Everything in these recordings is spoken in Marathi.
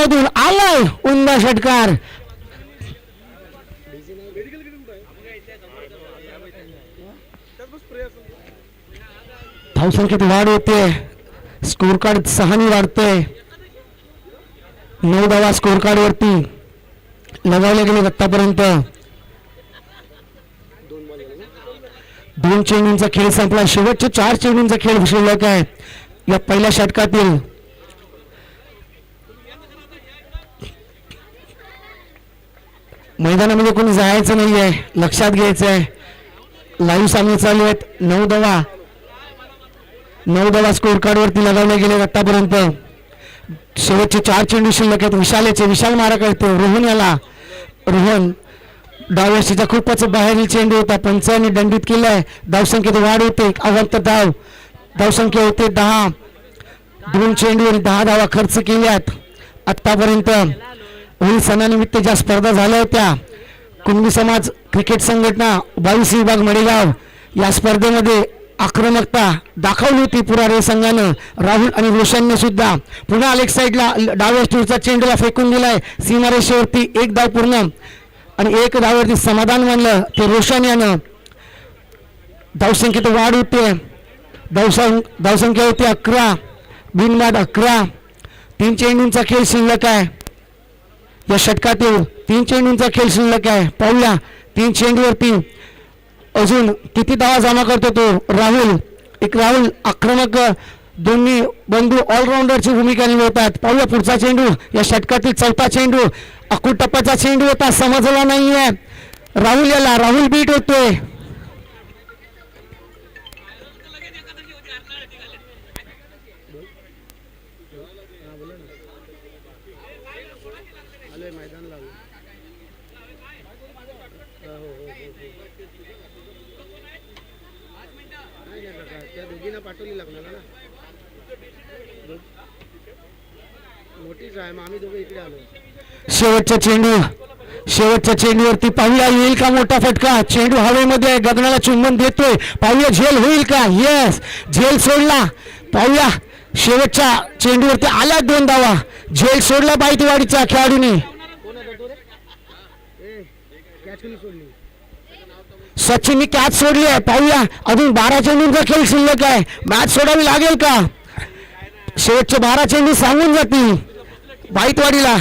आलाय उंदा षटकार. धावसंख्येत वाढ होते. स्कोर कार्ड 6 वाढतोय. 9 धावा स्कोर कार्ड वरती लगावले गेले आतापर्यंत. 2 चेंडूंचा खेळ संपला. शेवटचे 4 चेंडूंचा खेळ शिल्लक आहे या पहिल्या षटकातील. मैदानामध्ये कोणी जायचं नाहीये, लक्षात घ्यायचंय. लाईव्ह सामने चालू आहेत. 9 धावा स्कोर कार्ड वरती लगावले गेले आतापर्यंत. शेवटचे 4 चेंडू शिल्लक आहेत. विशाल मारा करतो रोहन याला. रोहन डाव्याशीचा खूपच बाहेरील चेंडू होता. पंचांनी दंडित केलाय. धावसंख्येत वाढ होते. अवंत धावसंख्या होते 10. 2 चेंडूवर 10 धावा खर्च केल्यात आतापर्यंत. होळी सणानिमित्त ज्या स्पर्धा झाल्या होत्या, कुणबी समाज क्रिकेट संघटना 22 विभाग मडेगाव या स्पर्धेमध्ये आक्रमकता दाखवली होती पुरारे संघानं. राहुल आणि रोशनने सुद्धा पुन्हा लेग साईडला डाव्या स्टूरचा चेंडूला फेकून दिलाय सीमारेषेवरती. 1 धाव पूर्ण आणि 1 धावावरती समाधान मानलं ते रोशन यानं. धावसंख्येत वाढ होते. धावसंख्या होती 11. बिनबाद 11. 3 चेंडूंचा खेळ शिल्लक आहे या षटकातील. 3 चेंडूंचा खेळ शिल्लक आहे. पाहूया 3 चेंडूवरती अजून किती धावा जमा करतो तो राहुल. राहुल आक्रमक. दोन्ही बंधू ऑलराऊंडरची भूमिका निभवतात. पाहूया पुढचा चेंडू या षटकातील 4था चेंडू. अकुट टप्प्याचा चेंडू होता, समजला नाहीये राहुल याला. राहुल बीट होतोय. शेवटच्या चेंडूवरती पाहूया येईल का मोठा फटका. चेंडू हवेमध्ये गगनाला चुंबन देतोय. पाहूया झेल होईल का. येस, झेल सोडला. पाहूया शेवटच्या चेंडूवरती आल्या 2 धावा. झेल सोडला बाईतवाडीच्या खेळाडूंनी. सचिननी कॅच सोडली आहे. पाहूया अजून 12 चेंडूंचा खेळ शिल्लक आहे. मॅच सोडावी लागेल का. शेवटचे 12 चेंडू सांगून जातील बाईतवाडीला.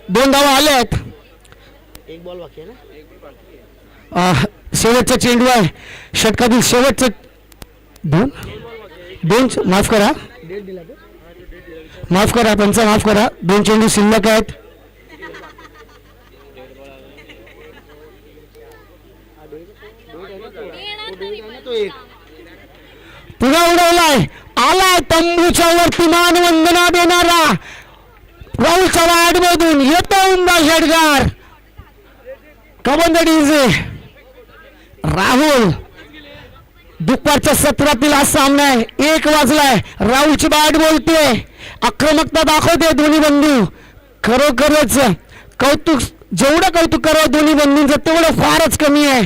2 धावा आल्या आहेत. 1 बॉल बाकी आहे ना. शेवटचा चेंडू आहे षटकातील. शेवटचे 2 माफ करा पंचा, माफ करा. 2 चेंडू शिल्लक आहेत. पुन्हा उडवलाय. आलाय तंबूच्या वरती मानवंदना देणारा राहुल चव्हाण मधून येतो उंदा षटकार. कबंदडीचे राहुल. दुपारच्या सत्रातील हा सामना आहे. 1 वाजलाय. राहुलची बॅट बोलते. आक्रमकता दाखवते दोन्ही बंधू. खरोखरच कौतुक, जेवढं कौतुक करावं दोन्ही बंधूंचं तेवढं फारच कमी आहे.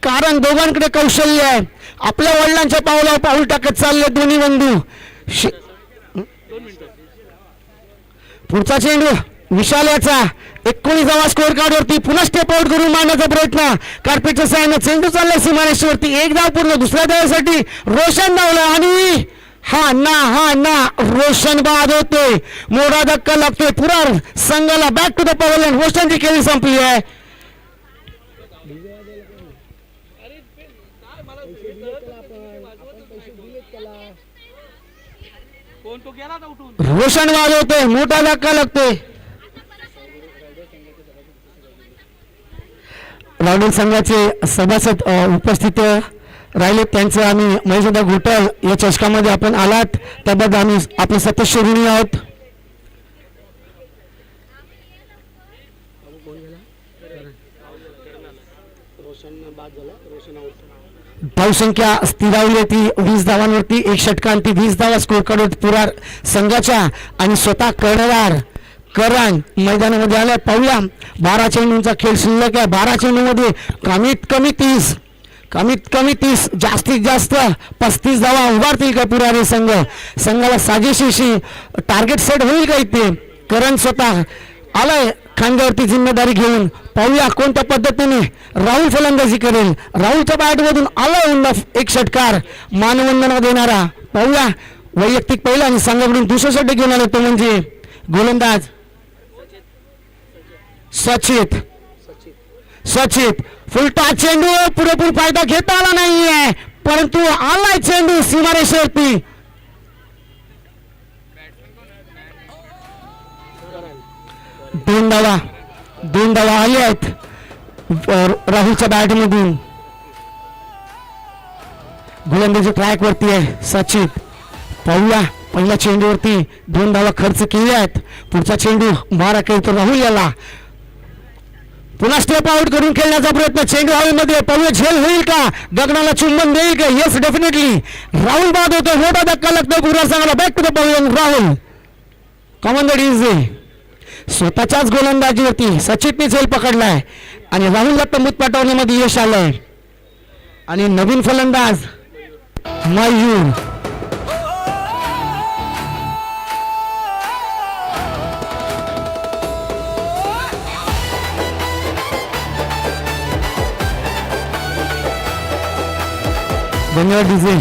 कारण दोघांकडे कौशल्य आहे. आपल्या वडिलांच्या पावलावर पाऊल टाकत चालले दोन्ही बंधू. पुढचा चेंडू विशाल याचा. 19 स्कोर कार्ड वरती पुन्हा स्टेप आउट करून मारण्याचा प्रयत्न. कार्पेटच्या साहाय्याने चेंडू चाललाय सीमारेषेवरती. 1 धाव पूर्ण. दुसऱ्या धावेसाठी रोशन धावला आणि हा ना रोशन बाद होतोय. मोठा धक्का लागतोय पुरार संघाला. Back to the pavilion. रोशनची खेळी संपली आहे. रोशन बाद होतोय. मोठा धक्का लागतोय. राहुल संघाचे सभासद उपस्थित राहिले. त्यांचं आम्ही महेशदा घोटल या चषकामध्ये आपण आलात त्याबद्दल आम्ही आपले सतत ऋणी आहोत. धावसंख्या स्थिरावली ती 20 धावांवरती. 1 षटकांती 20 धावा स्कोर कार्ड पुरार संघाच्या आणि स्वतः कर्णधार करण मैदानामध्ये आलाय. पाहूया 12 चेंडूंचा खेळ शिल्लक आहे. 12 चेंडूमध्ये कमीत कमी 30 जास्तीत जास्त 35 धावा उभारतील का पुरारे संघ. संघाला साजेशी टार्गेट सेट होईल का इथे. करण स्वतः आलाय खांद्यावरती जिम्मेदारी घेऊन. पाहूया कोणत्या पद्धतीने राहुल फलंदाजी करेल. राहुलच्या बॅटमधून आलाय उंडा एक षटकार मानवंदना देणारा. पाहूया वैयक्तिक पहिला आणि संघाकडून दुसरा षटक घेऊन आला तो म्हणजे गोलंदाज सचित फुलटा चेंडू पुरेपूर फायदा घेता आला नाहीये परंतु आलाय चेंडू सीमारेषेवरती. दोन धावा आले आहेत राहुलच्या बॅटमधून. गोलंदाजी ट्रॅक वरती आहे सचित. पाहूया पहिल्या चेंडूवरती 2 धावा खर्च केल्या आहेत. पुढचा चेंडू मारा करतो राहुल याला. पुन्हा स्टेप आउट करून खेळण्याचा प्रयत्न. चेंडू हवेमध्ये. पाहूया झेल होईल का, गगनाला चुंबन देईल का. येस डेफिनेटली राहुल बाद होतो. मोठा धक्का लागतो पुरा संघाला. Back to the pavilion Rahul. Commander इझी स्वतःच्याच गोलंदाजीवरती सचितने झेल पकडलाय आणि राहुलला तंबूत पाठवण्यामध्ये यश आलंय. आणि नवीन फलंदाज मयूर. धन्यवाद डीजे.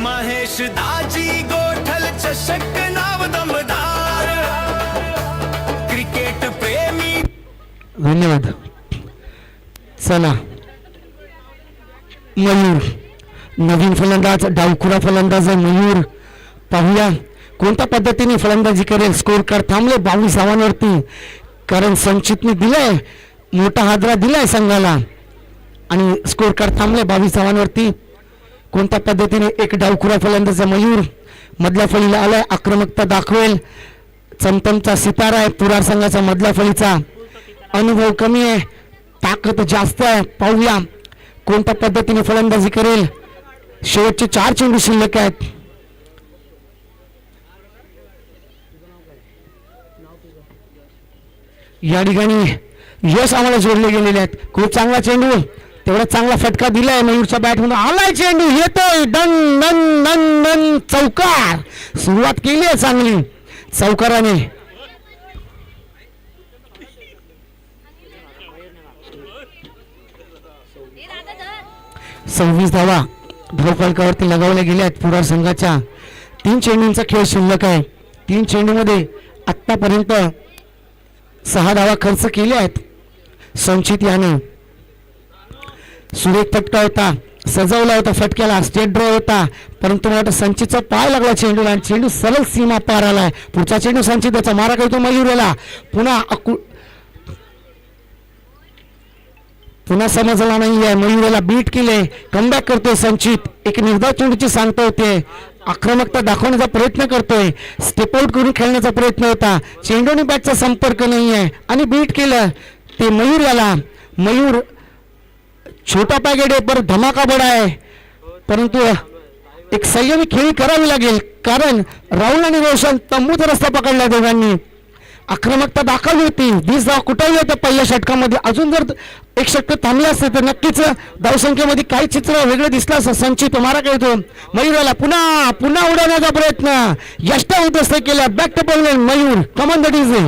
महेश दाजी गोठल चषक नाव दमदार क्रिकेट प्रेमी. धन्यवाद. चला मयूर नवीन फलंदाज डावखुरा फलंदाज मयूर. पाहूया कोणत्या पद्धतीने फलंदाजी करेल. स्कोर कार्ड थांबले 22 धावांवरती कारण संचितने दिलाय मोठा हादरा दिलाय संघाला आणि स्कोर कार्ड थांबले 22 धावांवरती. कोणत्या पद्धतीने एक डावखुरा फलंदाज मयूर मधल्या फळीला आलाय. आक्रमकता दाखवेल. चमचमचा सितारा आहे पुरार संघाचा. मधल्या फळीचा अनुभव कमी आहे ताकद जास्त आहे. पाहूया कोणत्या पद्धतीने फलंदाजी करेल. शेवटचे 4 चेंडू शिल्लक आहेत. या ठिकाणी यश आम्हाला जोडले गेलेले आहेत. खूप चांगला चेंडू तेवढा चांगला फटका दिलाय मयूरच्या बॅटमधून. आलाय चेंडू येतोय डन डन डन डन चौकार. सुरुवात केली आहे चांगली चौकाराने. सव्वीस धावा धावफलकावरती लगावल्या गेल्या आहेत पुरार संघाच्या. 3 चेंडूंचा खेळ शिल्लक आहे. 3 चेंडूमध्ये आतापर्यंत 6 धावा खर्च केल्या आहेत. संचित याने सुरेख फटका होता सजवला होता फटक्याला स्टेट ड्रॉ होता परंतु मला संचितचा पाय लागला चेंडूला आणि चेंडू सरळ सीमा पार आलाय. पुढचा चेंडू संचित त्याचा मारा करतो मयूरला. पुन्हा समजला नाही आहे. मयूरला बीट केले. कमबॅक करतोय संचित. एक निर्धाव चेंडूची सांगता होते. आक्रमकता दाखवण्याचा प्रयत्न करतोय. स्टेप आउट करून खेळण्याचा प्रयत्न होता. चेंडूने बॅटचा संपर्क नाही आहे आणि बीट केलं ते मयूर याला. मयूर छोटा पॅकेट आहे पर धमाका बडा आहे परंतु एक संयमी खेळी करावी लागेल कारण राहुल आणि रोशन तंबूचा रस्ता पकडला. दोघांनी आक्रमकता दाखवली होती. 20 धावा कुठवली होत्या पहिल्या षटकामध्ये. अजून जर एक षटक थांबले असते तर नक्कीच धावसंख्येमध्ये काही चित्र वेगळं दिसलं असं. संचित मारा खेळतो मयूरला. पुन्हा पुन्हा उडवण्याचा प्रयत्न यष्टा होत असते केल्या. Back to pavilion Mayur. Come on the DJ.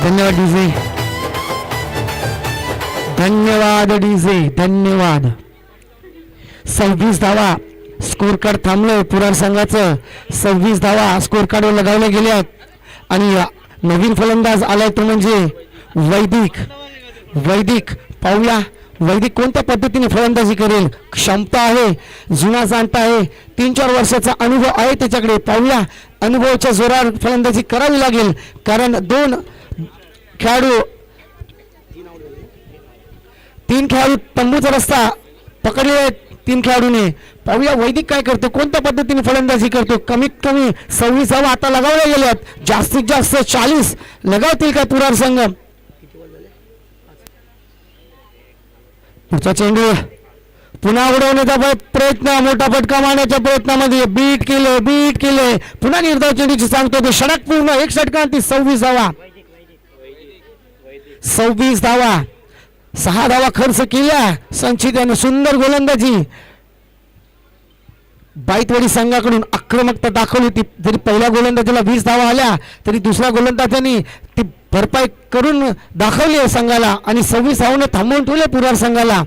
धन्यवाद डीजे. धन्यवाद डीजे. धन्यवाद. 26 धावा स्कोर कार्ड थांबलं पुरार संघाचं. 26 धावा स्कोर कार्डवर लगावल्या गेल्यात आणि नवीन फलंदाज आलाय तो म्हणजे वैदिक. पाहूया वैदिक कोणत्या पद्धतीने फलंदाजी करेल. क्षमता आहे. जुना जाणता आहे. 3-4 वर्षाचा अनुभव आहे त्याच्याकडे. पाहूया अनुभवाच्या जोरावर फलंदाजी करावी लागेल कारण 3 खेळाडू तंबूचा रस्ता पकडले आहेत. 3 खेळाडूने. पाहूया वैदिक काय करतो. कोणत्या पद्धतीने फलंदाजी करतो. कमीत कमी 26 धावा आता लगावल्या गेल्यात. जास्तीत जास्त 40 लगावतील का पुरार संघ. पुढचा चेंडू पुन्हा उडवण्याचा प्रयत्न, मोठा फटका मारण्याच्या प्रयत्नामध्ये बीट केले. पुन्हा निर्धाव चेंडूची सांगतो तो षटक पूर्ण, एक षटकांती 26 धावा. 26 धावा, 6 धावा खर्च केल्या संचित याने. सुंदर गोलंदाजी बाईतवाडी संघाकडून, आक्रमकता दाखवली होती. जरी पहिल्या गोलंदाजीला 20 धावा आल्या तरी दुसऱ्या गोलंदाजांनी ती भरपाई करून दाखवली आहे संघाला आणि 26 धावांनी थांबवून ठेवले पुरार संघाला.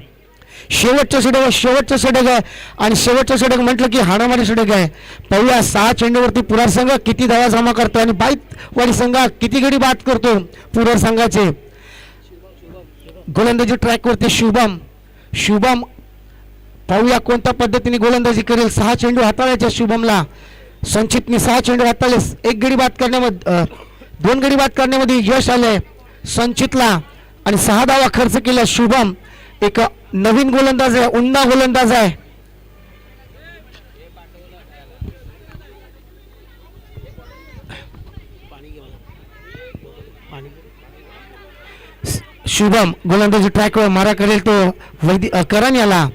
शेवटचं षटक आहे आणि शेवटचं षटक म्हटलं की हाणामारी षटक आहे. पहिल्या 6 चेंडूवरती पुरार संघ किती धावा जमा करतो आणि बाईतवाडी संघ किती गडी बाद करतो पुरार संघाचे. गोलंदाजी ट्रॅकवरती शुभम पाहूया कोणत्या पद्धतीने गोलंदाजी करेल. 6 चेंडू हाताळायचे शुभमला. संचितने 6 चेंडू हाताळले, 1 गडी बाद करण्यामध्ये 2 गडी बाद करण्यामध्ये यश आले संचितला आणि 6 धावा खर्च केल्या. शुभम एक नवीन गोलंदाज आहे, उन्ना गोलंदाज आहे. शुभम गोलंदाजी ट्रॅकवर मारा करेल तो करण याला.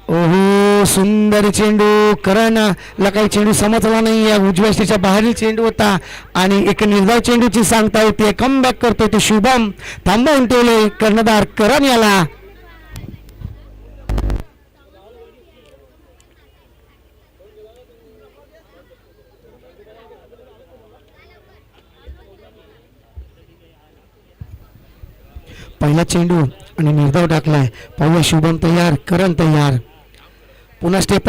ओहो, सुंदर चेंडू. करणला काही चेंडू समजला नाही. या उजव्या स्टेच्या बाहेरील चेंडू होता आणि एक निर्धाव चेंडूची सांगता होती. कमबॅक करतो ते शुभम. थांबवून ठेवले कर्णधार करण याला. पहिला चेंडू आणि निर्धाव टाकलाय. पाहूया शुभम तयार, करण तयार. पुन्हा स्टेप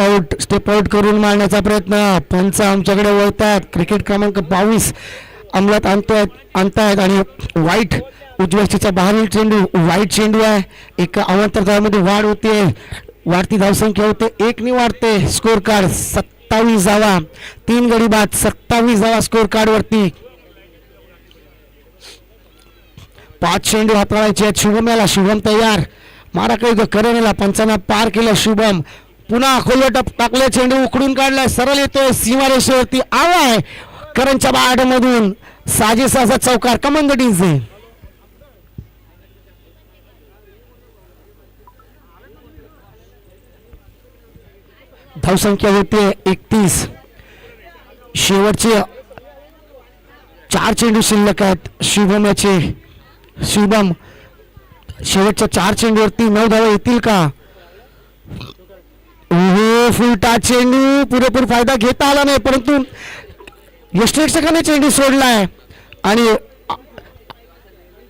आउट करून मारण्याचा प्रयत्न. पंच आमच्याकडे वळतात. क्रिकेट क्रमांक 22 अंमलात आणतायत आणि वाईट उजव्या स्टेच्या बाहेरील चेंडू वाईट चेंडू आहे. एका अवांतरामध्ये वाढ होते, वाढती धावसंख्या होते, 1 ने वाढते. स्कोर कार्ड 27 धावा, 3 गडी बाद, 27 धावा स्कोर कार्ड वरती. 5 चेंडू हाताळायचे आहेत शुभम याला. शुभम तयार, मारा काही करण याला. पंचांना पार केलं शुभम. पुन्हा खोलवर टाकले, चेंडू उकडून काढलाय, सरळ येतोय सीमारेषेवरती. आलाय करणच्या बाडमधून साजेसा चौकार. कमांडीचे धावसंख्या होते 31. शेवटचे 4 चेंडू शिल्लक आहेत शुभम याचे. शुभम शेवटच्या 4 चेंडूवरती 9 धावा येतील का? ओहो, फुलटा चेंडू. पुरेपूर फायदा घेता आला नाही, परंतु यष्टेक्षकाने चेंडू सोडलाय आणि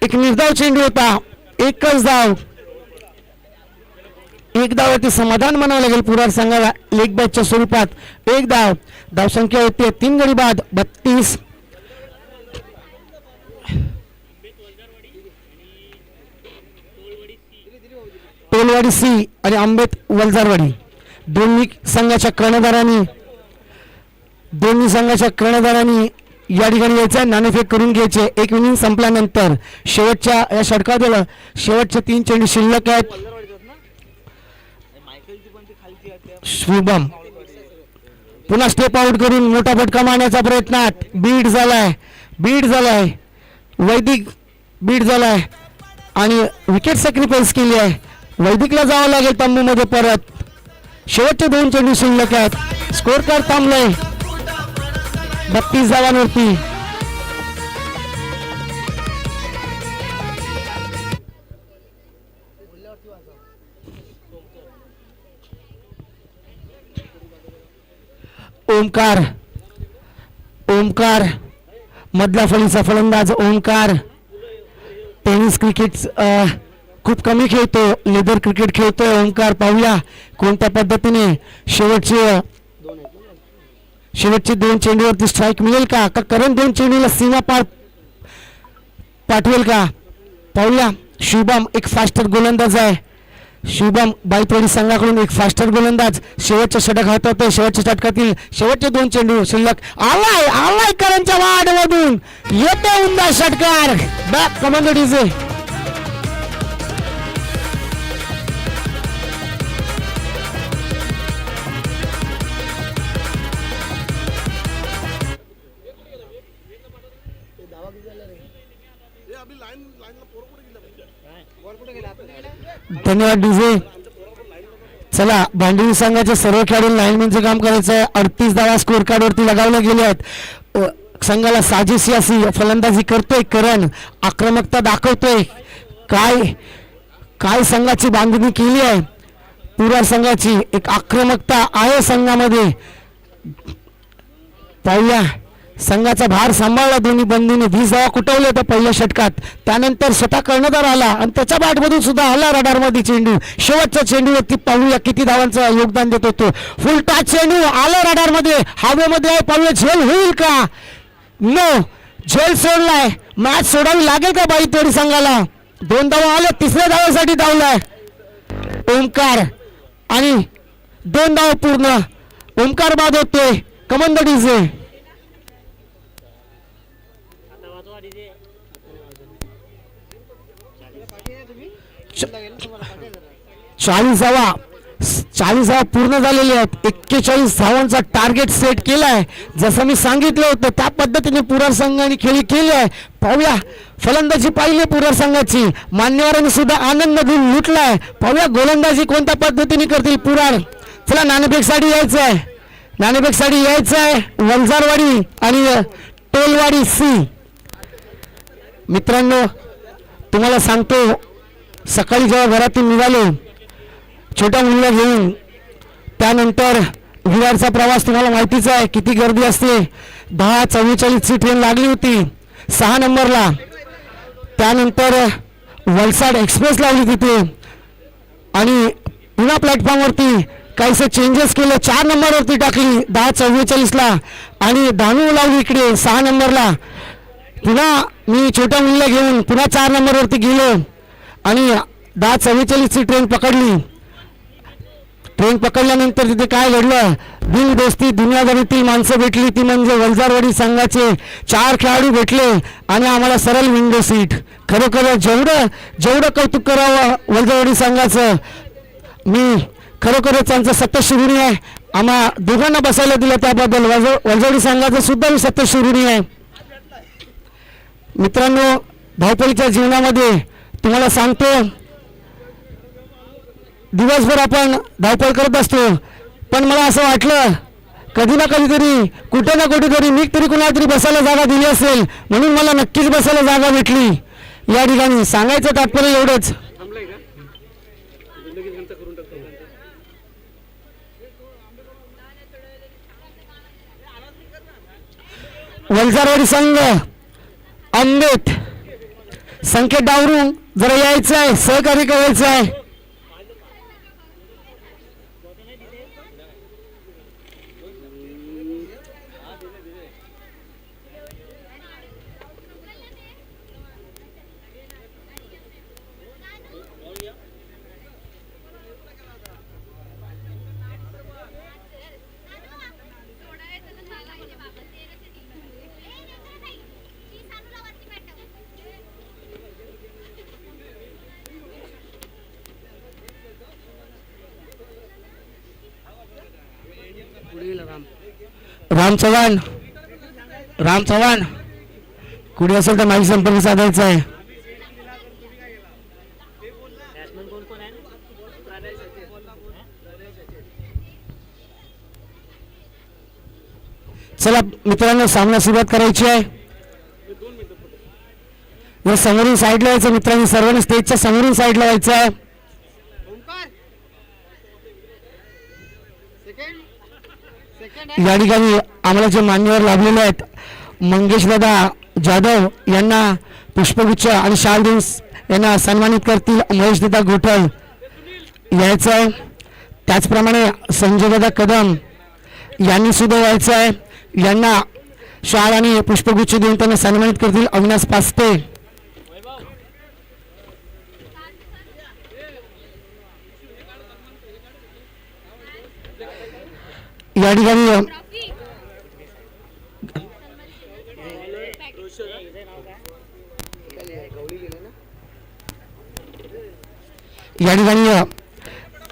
एक निर्धाव चेंडू होता. एकच धाव, 1 धावावरती समाधान मानावं लागेल पुरार संघाला. लेग बॅचच्या स्वरूपात 1 धाव. धावसंख्या होते 3 गडी बाद, 32. टोलवाडी सी आणि आंबेत वलजारवाडी दोन्ही संघाच्या कर्णधारांनी या ठिकाणी यायचं नाणेफेक करून घ्यायचे. 1 इनिंग संपल्यानंतर शेवटच्या या षटकात शेवटचे 3 चेंडू शिल्लक आहेत. शुभम पुन्हा स्टेप आउट करून मोठा फटका मारण्याचा प्रयत्नात बीट झालाय वैदिक बीट झालाय आणि विकेट सॅक्रिफाईस केली आहे. वैदिकला जावं लागेल तंबूमध्ये परत. शेवटचे 2 चेंडू शिल्लक आहेत. स्कोर कार्ड थांबलंय 32 धावांवरती. ओमकार मधल्या फळीचा फलंदाज. ओमकार टेनिस क्रिकेट खूप कमी खेळतो, लेदर क्रिकेट खेळतोय ओमकार. पाहूया कोणत्या पद्धतीने शेवटचे 2 चेंडूवरती स्ट्राईक मिळेल का करण 2 चेंडूला सीमा पाठवेल का? पाहूया. शुभम एक फास्टर गोलंदाज आहे. शुभम बाईतवाडी संघाकडून एक फास्टर गोलंदाज. शेवटचे षटक हाताळतोय. शेवटच्या षटकातील शेवटचे 2 चेंडू शिल्लक. आलाय करणच्या वाढमधून येते उमदा षटकार. बॅक कमांडीचे धन्यवाद डीजे. चला भांडुरी संघाच्या सर्व खेळाडू लाईनमॅनचं काम करायचं आहे. 38 धावा स्कोर कार्डवरती लगावल्या गेल्या आहेत. संघाला साजेशी अशी फलंदाजी करतोय करण, आक्रमकता दाखवतोय. काय काय संघाची बांधणी केली आहे पुरार संघाची, एक आक्रमकता आहे संघामध्ये. पाहूया संघाचा भार सांभाळला दोन्ही बंदीने. 20 धावा कुटवले होत्या पहिल्या षटकात, त्यानंतर स्वतः कर्णधार आला आणि त्याच्या बॅटमधून सुद्धा आला रडारमध्ये चेंडू. शेवटच्या चेंडूवरती पाहूया किती धावांचं योगदान देत होतो. फुल टच चेंडू आला रडारमध्ये, हवेमध्ये आहे. पाहूया झेल होईल का? नो, झेल सोडलाय. मॅच सोडावी लागेल का बाई तोडी संघाला? 2 धावा आल्या, तिसऱ्या धावासाठी धावलाय ओमकार आणि 2 धावा पूर्ण. ओमकार बाद होतोय. कमन द डीजे. 40 धावा पूर्ण झालेले आहेत. 41 धावांचा टार्गेट सेट केलाय. जसं मी सांगितलं होतं त्या पद्धतीने पुरार संघाने खेळी केली आहे. पाहूया फलंदाजी पाहिली पुरार संघाची, मान्यवरांनी सुद्धा आनंद घेऊन लुटलाय. पाहूया गोलंदाजी कोणत्या पद्धतीने करतील पुरार. चला नाणेफेकसाठी यायचं आहे, नाणेफेकसाठी यायचं आहे. वंजारवाडी आणि टोलवाडी सी. मित्रांनो तुम्हाला सांगतो, सकाळी जेव्हा घरातून निघालो छोट्या मुलीला घेऊन, त्यानंतर विरारचा प्रवास तुम्हाला माहितीच आहे किती गर्दी असते. 10:44ची ट्रेन लागली होती 6 नंबरला. त्यानंतर वलसाड एक्सप्रेस लावली तिथे आणि पुन्हा प्लॅटफॉर्मवरती काहीसे चेंजेस केले. 4 नंबरवरती टाकली 10:44ला आणि धानू लावली इकडे 6 नंबरला. पुन्हा मी छोट्या मुलीला घेऊन पुन्हा 4 नंबरवरती गेलो आणि 10:44ची ट्रेन पकडली. ट्रेन पकडल्यानंतर तिथे काय घडलं, दिलदोस्ती दुनियाभरातील माणसं भेटली. ती म्हणजे वंजारवाडी संघाचे 4 खेळाडू भेटले आणि आम्हाला सरळ विंडो सीट. खरोखर जेवढं कौतुक करावं वंजारवाडी संघाचं, मी खरोखरच त्यांचं सत्य ऋणी आहे. आम्हा दोघांना बसायला दिलं त्याबद्दल वंजारवाडी संघाचं सुद्धा मी सत्य ऋणी आहे. मित्रांनो धावपळीच्या जीवनामध्ये तुम्हाला सांगतो, दिवसभर आपण धावपळ करत असतो, पण मला असं वाटलं कधी ना कधीतरी कुठे ना कुठेतरी मी तरी कुणाला तरी बसायला जागा दिली असेल, म्हणून मला नक्कीच बसायला जागा भेटली. या ठिकाणी सांगायचं तात्पर्य एवढंच. वंजारवाडी संघ आंबेत संकेत डावरून जरा यायचं आहे, सहकार्य करायचं आहे. राम चव्हाण कुठे असेल तर माझी संपर्क साधायचा आहे. चला मित्रांनो सामना सुरुवात करायची आहे. या समोरून साईडला यायचं मित्रांनो, सर्वांनी स्टेजच्या समोरून साईडला यायचं आहे. या ठिकाणी आम्हाला जे मान्यवर लाभलेले आहेत, मंगेश दादा जाधव यांना पुष्पगुच्छ आणि शाल देऊन यांना सन्मानित करतील महेश दादा गोठल यायचं आहे. त्याचप्रमाणे संजय दादा कदम यांनी सुद्धा यायचं आहे. यांना शाल आणि पुष्पगुच्छ देऊन त्यांना सन्मानित करतील अविनाश पास्ते. या ठिकाणी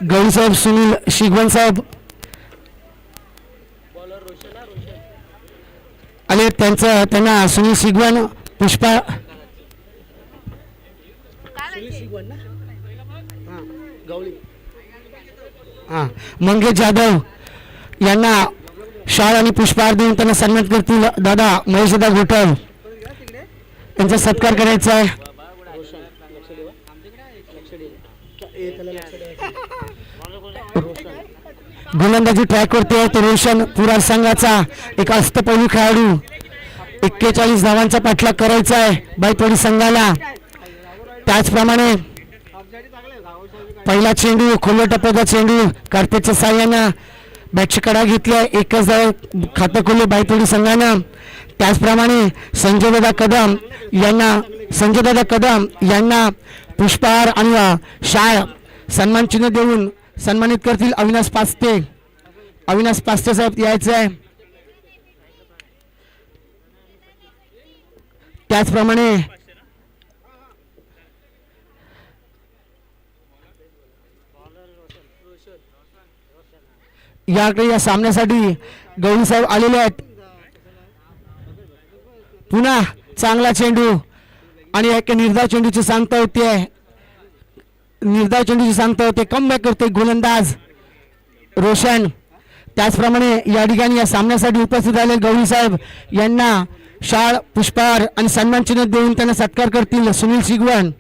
गौरी साहेब सुनील शिगवन साहेब आले, त्यांना सुनील शिगवन पुष्पा हां मंगेश जाधव यांना शाल आणि पुष्पहार देऊन त्यांना सन्मानित करतील दादा महेशदा घोटल यांचा सत्कार करायचा आहे. गोलंदाजी ट्रॅकवरती आहे तो रोशन पुरार संघाचा एक अष्टपैलू खेळाडू. 41 धावांचा पाठलाग करायचा आहे बाईतवाडी संघाला. त्याचप्रमाणे पहिला चेंडू खोलवर टप्प्याचा चेंडू कार्तिकच्या साह्यानं बॅटची कडा घेतली आहे. एकच धाव खातं खोलले बाईतवाडी संघानं. त्याचप्रमाणे संजयदादा कदम यांना पुष्पहार आणि शाळ सन्मान चिन्ह देऊन सन्मानित करतील. अविनाश पास्ते साहेब यायचे आहे. त्याचप्रमाणे या सामन्यासाठी गवळी साहेब आलेले आहेत. पुन्हा चांगला चेंडू आणि एक निर्धाव चेंडूची सांगता होते. कमबॅक करते गोलंदाज रोशन. त्याचप्रमाणे या ठिकाणी या सामन्यासाठी उपस्थित झाले गवळी साहेब यांना शाळ पुष्पहार आणि सन्मान चिन्ह देऊन त्यांना सत्कार करतील सुनील शिगवण.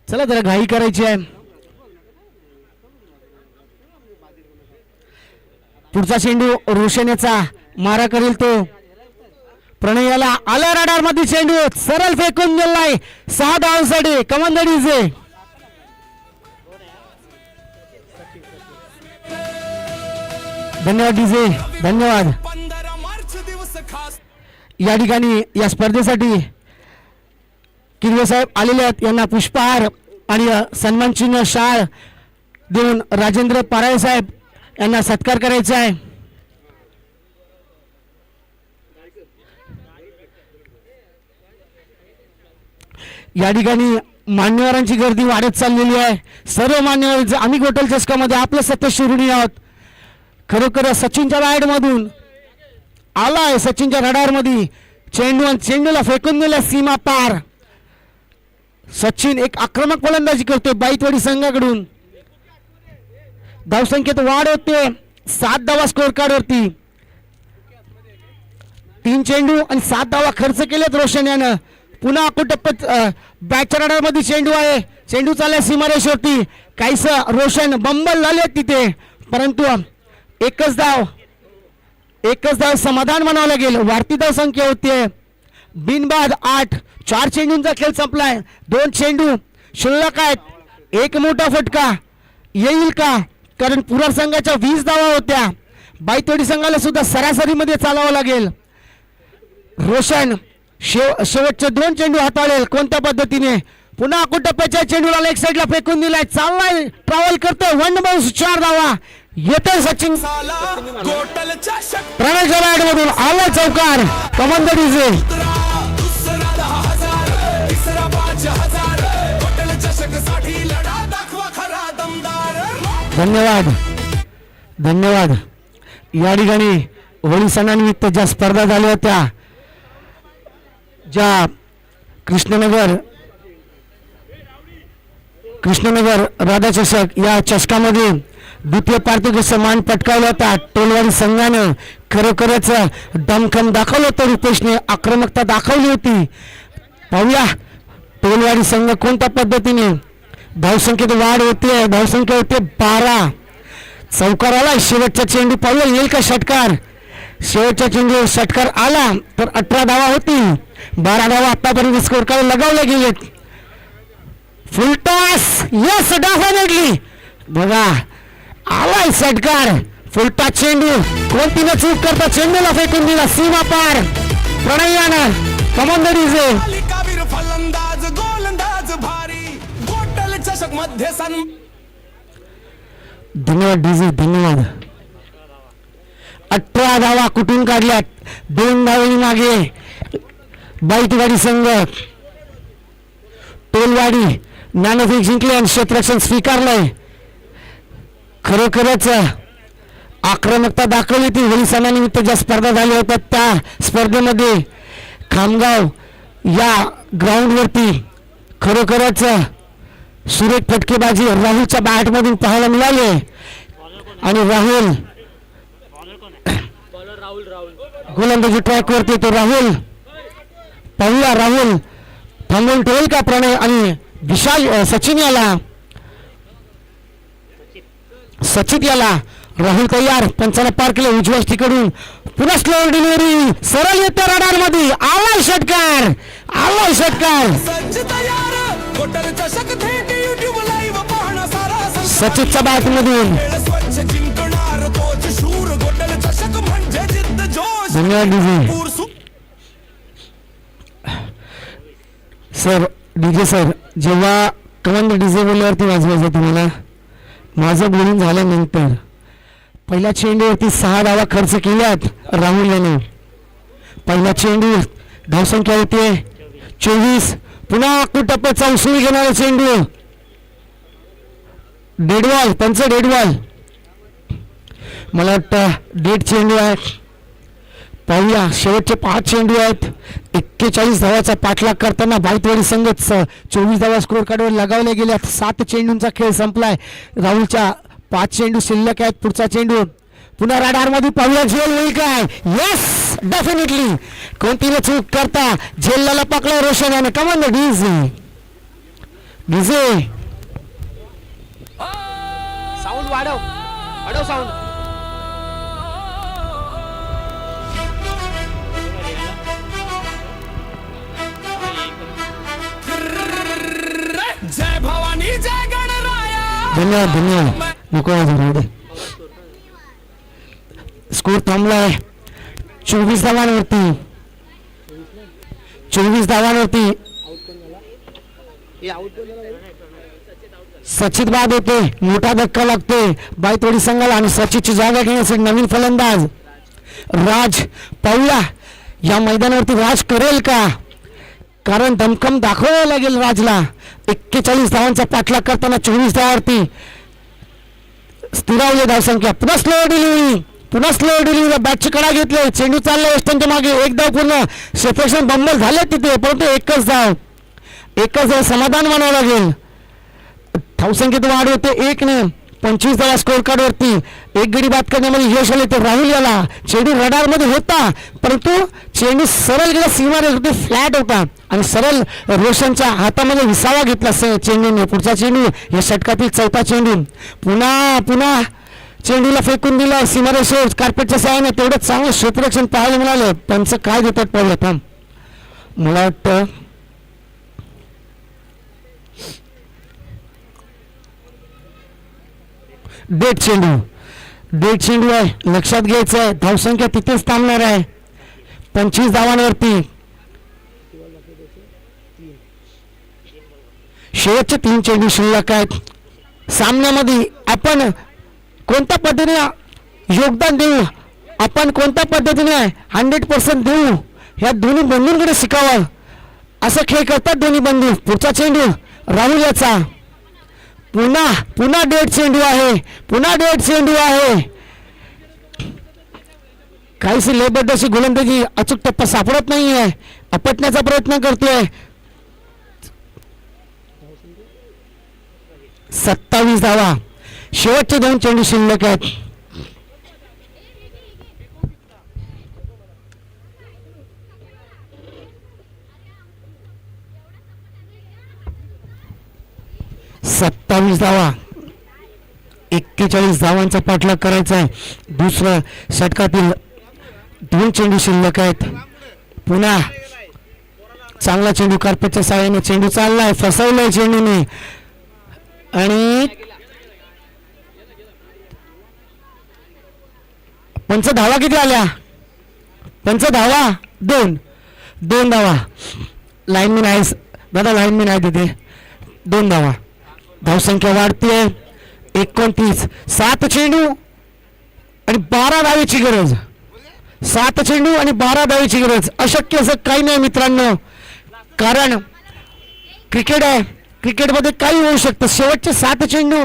चला जरा घाई करायची आहे. पुढचा चेंडू रोशन याचा मारा करेल तो प्रणयाला आला रडार मध्ये चेंडू सरळ फेकून गेलाय 6 धावांसाठी कमांडरीचे. धन्यवाद डीजे धन्यवाद. 15 मार्च दिवस खास या ठिकाणी या स्पर्धेसाठी किरवे साहेब आलेले आहेत. यांना पुष्पहार आणि सन्मान चिन्ह शाळ देऊन राजेंद्र पाराळे साहेब यांना सत्कार करायचा आहे. या ठिकाणी मान्यवरांची गर्दी वाढत चाललेली आहे. सर्व मान्यवर आम्ही गोटल चषकामध्ये आपलं सत्य शिरुणी आहोत. खरोखर सचिनच्या राईड मधून आलाय सचिनच्या रडार मध्ये चेंडू आणि चेंडूला फेकून दिला सीमा पार. सचिन एक आक्रमक फलंदाजी करतोय बाईतवाडी संघाकडून. धावसंख्येत वाढ होते 7 धावा स्कोर कार्ड वरती. 3 चेंडू आणि 7 धावा खर्च केलेत रोशन यानं. पुन्हा टप्प्यात बॅटच्या रडार मध्ये चेंडू आहे. चेंडू चाललाय सीमारेषेवरती. काहीस रोशन बंबल झाले तिथे परंतु एकच धाव समाधान म्हणावं लागेल. वाढती धाव संख्या होती बिनबाद 8. 4 चेंडूंचा खेळ संपलाय. 2 चेंडू शिल्लक आहेत. एक मोठा फटका येईल का कारण पुरार संघाच्या 20 धावा होत्या. बाईतवाडी संघाला सुद्धा सरासरीमध्ये चालावं लागेल. रोशन शेवटचे 2 चेंडू हाताळेल कोणत्या पद्धतीने. पुन्हा टप्प्याच्या चेंडूला लेग साईडला फेकून दिलाय. चाललाय ट्रॅव्हल करतोय 1 बाउन्स 4 धावा येते. सचिन गोटल चषक प्रणय जराड मधून आला चौकार कमांडरीचे. दुसरा 10,000 तिसरा 5,000 गोटल चषक साठी लढा दाखवा खरा दमदार. धन्यवाद. या ठिकाणी होळी सणानिमित्त ज्या स्पर्धा झाल्या होत्या ज्या कृष्णनगर राधा चषक या चषकामध्ये द्वितीय पारितोषिक सन्मान पटकावला होता. टोलवाडी संघानं खरोखरच दमखम दाखवलं होतं. रुपेशने आक्रमकता दाखवली होती. पाहूया टोलवाडी संघ कोणत्या पद्धतीने. धावसंख्येत वाढ होते. धावसंख्या होते 12. चौकार आला. शेवटचा चेंडू पाहूया येईल का षटकार. शेवटचा चेंडू षटकार आला तर 18 धावा होतील. 12 धावा आतापर्यंत स्कोर कार्ड लगावले गेलेत. Full toss yes definitely. बघा आलाय षटकार. फुलटा चेंडू कोणतीनं चूक करता चेंडूला फेकून दिला सीमा पार प्रणयानं कमांडरीचे. मालिकावीर फलंदाज गोलंदाज भारी गोटल चषक मध्ये धन्यवाद डीजे धन्यवाद. 18 धावा कुठून काढल्यात. 2 धावांनी मागे बाईतवाडी संघ. टोलवाडी नाणेफेक जिंकले आणि क्षेत्ररक्षण स्वीकारलंय. खरोखरच आक्रमकता दाखवली ती. होळी सणानिमित्त ज्या स्पर्धा झाल्या होत्या त्या स्पर्धेमध्ये खामगाव या ग्राउंडवरती खरोखरच सुरेख फटकेबाजी राहुलच्या बॅटमधून पाहायला मिळाली आणि राहुल गोलंदाजी ट्रॅकवरती तो राहुल पाहूया राहुल थांबवून ठेवेल का प्रणय आणि विशाल सचिन याला सचित याला राहुल तयार पंचाला पार केले उजव्या तिकडून पुन्हा स्लो डिलिव्हरी सरळ येते रडार मध्ये आलाय षटकार सज्ज तयार गोटल चषक थेट YouTube लाईव्ह पाहणं सारा संसार. सचितच्या बॅट मधून खेळ स्वच्छ जिंकणार तोच शूर गोटल चषक म्हणजे जिद्द जोश धन्यवाद डीजे पूर सु- सर डीजे सर जेव्हा कमांड डीजे बोलल्यावरती वाजवायचं तुम्हाला माझं बोलून झाल्यानंतर पहिल्या चेंडूवरती 6 धावा खर्च केल्यात राहुल याने पहिला चेंडू धावसंख्या होती 24 पुन्हा कुटप्प्याचा उसळी घेणारा चेंडू डेडबॉल त्यांचं डेडबॉल मला वाटतं डेड चेंडू आहेत पाहूया शेवटचे 5 चेंडू आहेत 41 धावाचा पाठलाग करताना बाईतवाडी संघच 24 धावा स्कोर कार्डवर लगावले गेल्यात 7 चेंडूंचा खेळ संपलाय राहुलच्या 5 चेंडू शिल्लक आहेत पुढचा चेंडू पुन्हा रडार मध्ये पाहूया झेल होईल काय येस डेफिनेटली कोणतीही चूक करता झेलला पकडलं रोशन याने कमान डीजे डीजे साऊंड वाढव साऊंड जय भवानी जय गणराया धन्यवाद नको राहू दे स्कोर थांबलाय 24 धावांवरती सचित बाद होते मोठा धक्का लागतोय बाईतवाडी संघाला आणि सचितची जागा घेण्यासाठी नवीन फलंदाज राज पाहूया या मैदानावरती राज करेल का कारण दमखम दाखवावं लागेल राजला 41 धावांचा पाठलाग करताना 24 धावावरती स्थिरावली धावसंख्या पुन्हा स्लो डिलिव्हरी बॅटची कडा घेतले चेंडू चालला वेस्टर्नच्या मागे एक धाव पूर्ण क्षेत्ररक्षण बंबल झाले तिथे परंतु एकच धाव समाधान मानावं लागेल धावसंख्येत वाढ होते 1 25 धावा स्कोर कार्डवरती एक गडी बाद करण्यामध्ये यश आले ते राहुल याला चेंडू रडार मध्ये होता परंतु चेंडू सरळ गेला सीमारेषेवरती फ्लॅट होता आणि सरळ रोशनच्या हातामध्ये विसावा घेतला चेंडूने पुढचा चेंडू या षटकातील 4था चेंडू पुन्हा चेंडूला फेकून दिला सीमारेषेवर कार्पेटच्या सहाय्याने तेवढं चांगलं क्षेत्ररक्षण पाहायला मिळालं पंच काय देतात पाहिलं थांब मला वाटतं डेट चेंडू आहे लक्षात घ्यायचं आहे धावसंख्या तिथेच थांबणार आहे 25 धावांवरती शेवटचे 3 चेंडू शिल्लक आहेत सामन्यामध्ये आपण कोणत्या पद्धतीने योगदान देऊ आपण कोणत्या पद्धतीने 100% देऊ ह्या दोन्ही बंधूंकडे शिकावं असं खेळ करतात दोन्ही बंधू पुढचा चेंडू राहुल याचा पुन्हा डेट चेंडू आहे काहीशी लेबद्ध अशी गोलंदाजी अचूक टप्पा सापडत नाहीये आपटण्याचा प्रयत्न करतोय 27 धावा शेवटचे 2 चेंडू शिल्लक आहेत धावा 41 धावांचा पाठलाग करायचा आहे दुसरं षटकातील 2 चेंडू शिल्लक आहेत पुन्हा चांगला चेंडू कार्पेटच्या सहाय्याने चेंडू चाललाय फसवलाय चेंडूने आणि पंच धावा किती आल्या धावा 2 धावा लाईनमॅन आहे दादा लाईनमॅन आहे तिथे 2 धावा धावसंख्या वाढते 29 7 चेंडू आणि 12 धावेची गरज 7 चेंडू आणि 12 धावेची गरज अशक्य असं काही नाही मित्रांनो कारण क्रिकेट आहे क्रिकेटमध्ये काही होऊ शकतं शेवटचे 7 चेंडू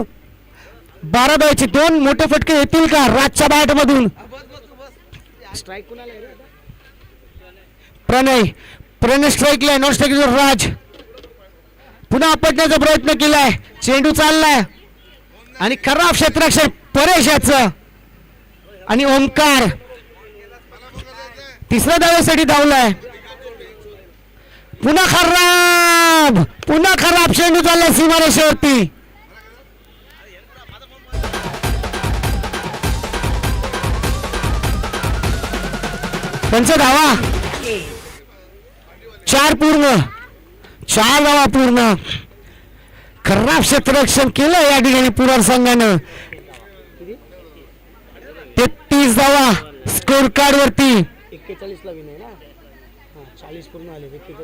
12 धावेचे 2 मोठे फटके येतील का राजच्या बॅटमधून प्रणय स्ट्राईकला नॉन स्ट्राईक राज पुन्हा आपटण्याचा प्रयत्न केलाय, चेंडू चाललाय आणि खराब क्षेत्ररक्षण परेश याचं आणि ओंकार तिसऱ्या धावेसाठी धावलाय. पुन्हा खराब चेंडू चाललाय सीमारेषेवरती. त्यांचं धावा 4 धावा पूर्ण. खराब क्षेत्ररक्षण केलं या ठिकाणी पुरार संघानं. 33 धावा स्कोर कार्ड वरती. 41 ला विनय ना, 40 पूर्ण आले. 41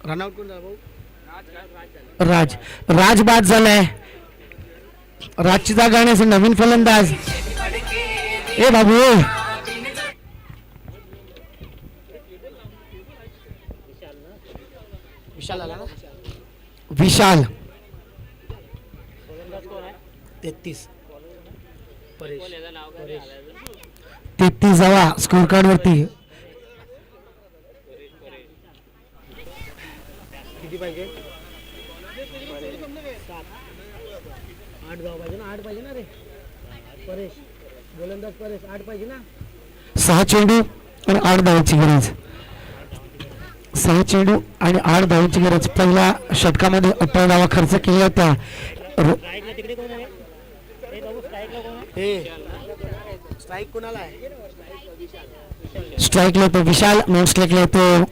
रनआउट कोण झाला भाऊ? राज बाद झालाय. राजची जागा घेण्याचे नवीन फलंदाज ए बाबू विशाल आला ना. विशाल 33 परेश 33 धावा स्कोर कार्ड वरती. किती पाहिजे? 8 धाव पाहिजे ना. 8 पाहिजे ना रे परेश. गोलंदाज परेश 8 पाहिजे ना. 6 चेंडू आणि 8 धावांची गरज. 6 चेंडू आणि 8 धावांची गरज. पहिल्या षटकामध्ये 18 धावा खर्च केल्या होत्या. स्ट्राईक कोणाला आहे? स्ट्राईकला येतो विशाल, नॉन स्ट्राईकला येतो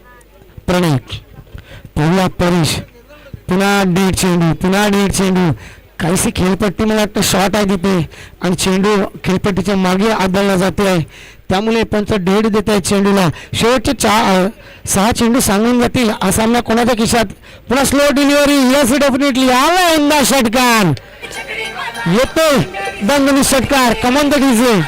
प्रणय. पहिला परेश. पुन्हा दीड चेंडू. काहीशी खेळपट्टी मला वाटतं शॉर्ट आहे तिथे आणि चेंडू खेळपट्टीच्या मागे आदळला जाते आहे, त्यामुळे पंच डेड देत आहेत चेंडूला. शेवटचे 6 चेंडू सांगून जातील हा सामना कोणाच्या खिशात. पुन्हा स्लो डिलिव्हरी. येस डेफिनेटली आला यंदा षटकार. येतो दंगली षटकार. कमन द डीजे.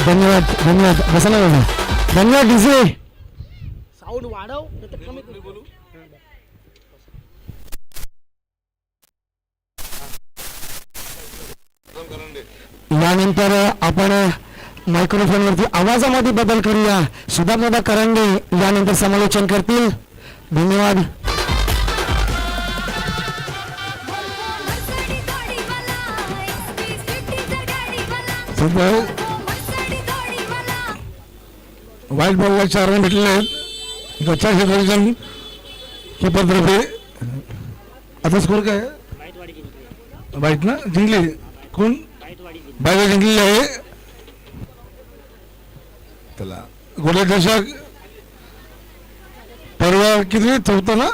धन्यवाद बसायला बाबा. धन्यवाद डीजे. साऊंड वाढव नाही तर कमी बोलू. यानंतर आपण मायक्रोफोनवरती आवाजामध्ये बदल करूया. सुधामदा करंडे यानंतर समालोचन करतील. धन्यवाद. वाईट बॉलला 4 रन भेटलेले आहेत. 4 क्षेत्ररक्षण कीपरतर्फे. आता स्कोर काय आहे? वाईट ना जिंकली. कोण? बायला जिंकलेली आहे. त्याला गोड्या दशक पर्व किती? 4था ना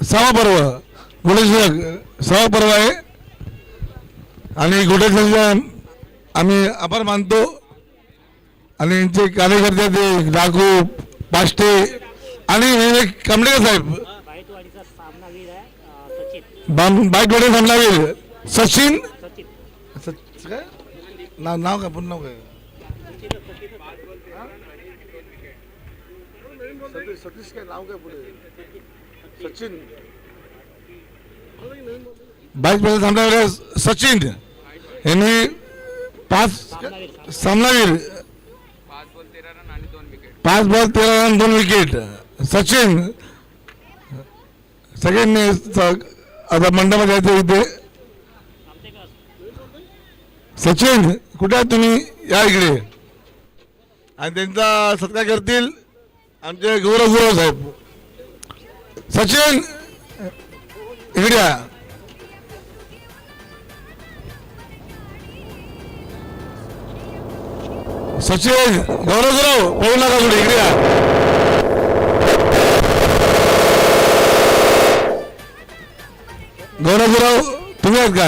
6वा पर्व. गोड्या 6वा पर्व आहे आणि गोड्या दशक आम्ही आभार मानतो. आणि यांचे कार्यकर्ते ते राघू पाष्टे आणि कांबळेकर साहेब. बाईटवाडी सामनावीर सचिन. काय नाव काय पूर्ण नाव काय? सतीश काय नाव काय पुढे? सचिन. बाईटवाडी सामनावीर सचिन यांनी 5 सामनावीर 5 बॉल 13 रन 2 विकेट. सचिन सगळ्यांनी आता मंडपात यायचं इथे. सचिन कुठे आहात तुम्ही? या इकडे. आणि त्यांचा सत्कार करतील आमचे गौरव साहेब. सचिन इकडे या. सचिन गौरव पाहू नका पुढे. इकडे या. गौरव तुम्ही आहेत का?